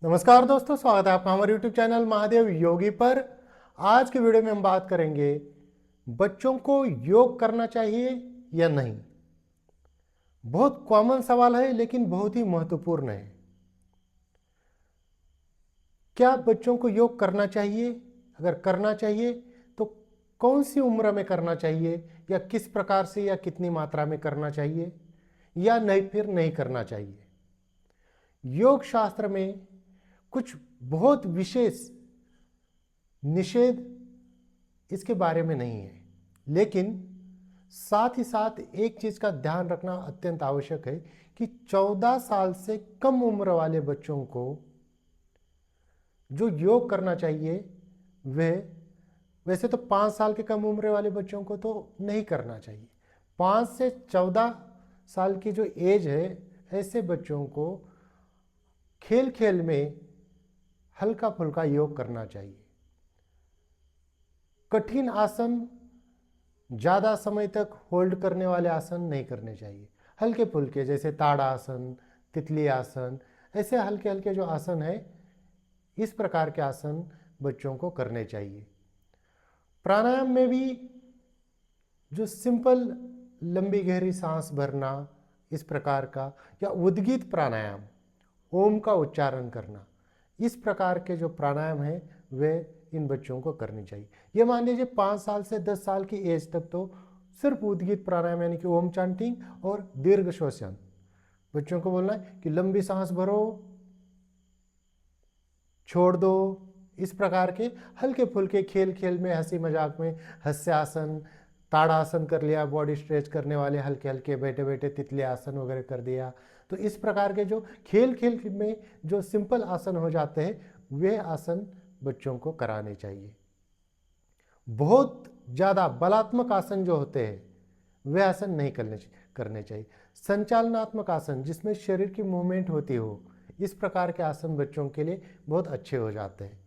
नमस्कार दोस्तों, स्वागत है आपका हमारे YouTube चैनल महादेव योगी पर। आज के वीडियो में हम बात करेंगे बच्चों को योग करना चाहिए या नहीं। बहुत कॉमन सवाल है लेकिन बहुत ही महत्वपूर्ण है। क्या बच्चों को योग करना चाहिए? अगर करना चाहिए तो कौन सी उम्र में करना चाहिए, या किस प्रकार से या कितनी मात्रा में करना चाहिए, या नहीं फिर नहीं करना चाहिए। योग शास्त्र में कुछ बहुत विशेष निषेध इसके बारे में नहीं है, लेकिन साथ ही साथ एक चीज का ध्यान रखना अत्यंत आवश्यक है कि 14 साल से कम उम्र वाले बच्चों को जो योग करना चाहिए वह वैसे तो 5 साल के कम उम्र वाले बच्चों को तो नहीं करना चाहिए। 5 से 14 साल की जो एज है, ऐसे बच्चों को खेल खेल में हल्का फुल्का योग करना चाहिए। कठिन आसन, ज़्यादा समय तक होल्ड करने वाले आसन नहीं करने चाहिए। हल्के फुल्के जैसे ताड़ासन, तितली आसन, ऐसे हल्के हल्के जो आसन है, इस प्रकार के आसन बच्चों को करने चाहिए। प्राणायाम में भी जो सिंपल लंबी गहरी सांस भरना इस प्रकार का, या उद्गीत प्राणायाम, ओम का उच्चारण करना, इस प्रकार के जो प्राणायाम है वे इन बच्चों को करनी चाहिए। ये मान लीजिए 5 साल से 10 साल की एज तक तो सिर्फ उद्गीत प्राणायाम यानी कि ओम चांटिंग और दीर्घ श्वसन, बच्चों को बोलना है कि लंबी सांस भरो, छोड़ दो, इस प्रकार के हल्के फुल्के खेल खेल में, हंसी मजाक में हास्यासन, ताड़ासन कर लिया, बॉडी स्ट्रेच करने वाले हल्के हल्के बैठे बैठे तितली आसन वगैरह कर दिया। तो इस प्रकार के जो खेल खेल में जो सिंपल आसन हो जाते हैं वे आसन बच्चों को कराने चाहिए। बहुत ज़्यादा बलात्मक आसन जो होते हैं वे आसन नहीं करने चाहिए। संचालनात्मक आसन जिसमें शरीर की मूवमेंट होती हो, इस प्रकार के आसन बच्चों के लिए बहुत अच्छे हो जाते हैं।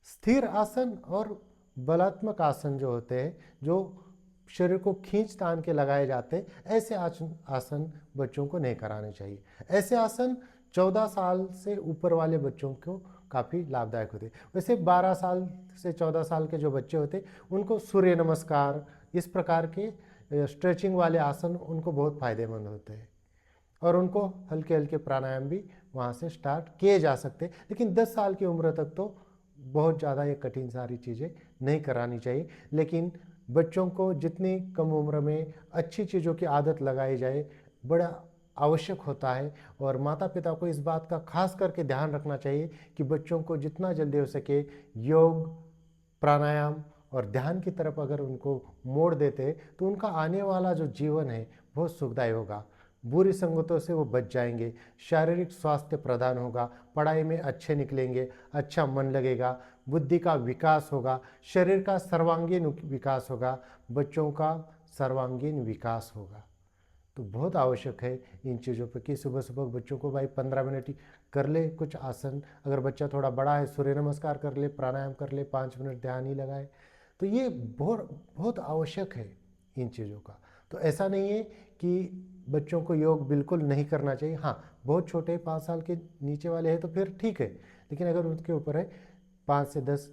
स्थिर आसन और बलात्मक आसन जो होते हैं, जो शरीर को खींच तान के लगाए जाते हैं, ऐसे आसन बच्चों को नहीं कराने चाहिए। ऐसे आसन 14 साल से ऊपर वाले बच्चों को काफ़ी लाभदायक होते हैं। वैसे 12 साल से 14 साल के जो बच्चे होते हैं उनको सूर्य नमस्कार, इस प्रकार के स्ट्रेचिंग वाले आसन उनको बहुत फायदेमंद होते हैं, और उनको हल्के हल्के प्राणायाम भी वहाँ से स्टार्ट किए जा सकते हैं। लेकिन 10 साल की उम्र तक तो बहुत ज़्यादा ये कठिन सारी चीज़ें नहीं करानी चाहिए। लेकिन बच्चों को जितनी कम उम्र में अच्छी चीज़ों की आदत लगाई जाए बड़ा आवश्यक होता है, और माता पिता को इस बात का खास करके ध्यान रखना चाहिए कि बच्चों को जितना जल्दी हो सके योग, प्राणायाम और ध्यान की तरफ अगर उनको मोड़ देते तो उनका आने वाला जो जीवन है बहुत सुखदायी होगा। बुरी संगतों से वो बच जाएंगे, शारीरिक स्वास्थ्य प्रदान होगा, पढ़ाई में अच्छे निकलेंगे, अच्छा मन लगेगा, बुद्धि का विकास होगा, शरीर का सर्वांगीण विकास होगा, बच्चों का सर्वांगीण विकास होगा। तो बहुत आवश्यक है इन चीज़ों पर कि सुबह सुबह बच्चों को भाई 15 मिनट ही कर ले कुछ आसन। अगर बच्चा थोड़ा बड़ा है, सूर्य नमस्कार कर ले, प्राणायाम कर ले, 5 मिनट ध्यान ही लगाए। तो ये बहुत बहुत आवश्यक है इन चीज़ों का। तो ऐसा नहीं है कि बच्चों को योग बिल्कुल नहीं करना चाहिए। हाँ, बहुत छोटे 5 साल के नीचे वाले हैं तो फिर ठीक है, लेकिन अगर उनके ऊपर है 5 से 10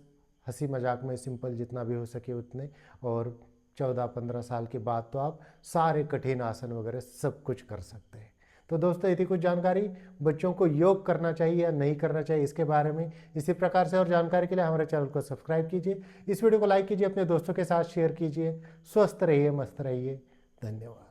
हंसी मजाक में सिंपल जितना भी हो सके उतने, और 14-15 साल के बाद तो आप सारे कठिन आसन वगैरह सब कुछ कर सकते हैं। तो दोस्तों, यदि कुछ जानकारी बच्चों को योग करना चाहिए या नहीं करना चाहिए इसके बारे में, इसी प्रकार से और जानकारी के लिए हमारे चैनल को सब्सक्राइब कीजिए, इस वीडियो को लाइक कीजिए, अपने दोस्तों के साथ शेयर कीजिए। स्वस्थ रहिए, मस्त रहिए। धन्यवाद।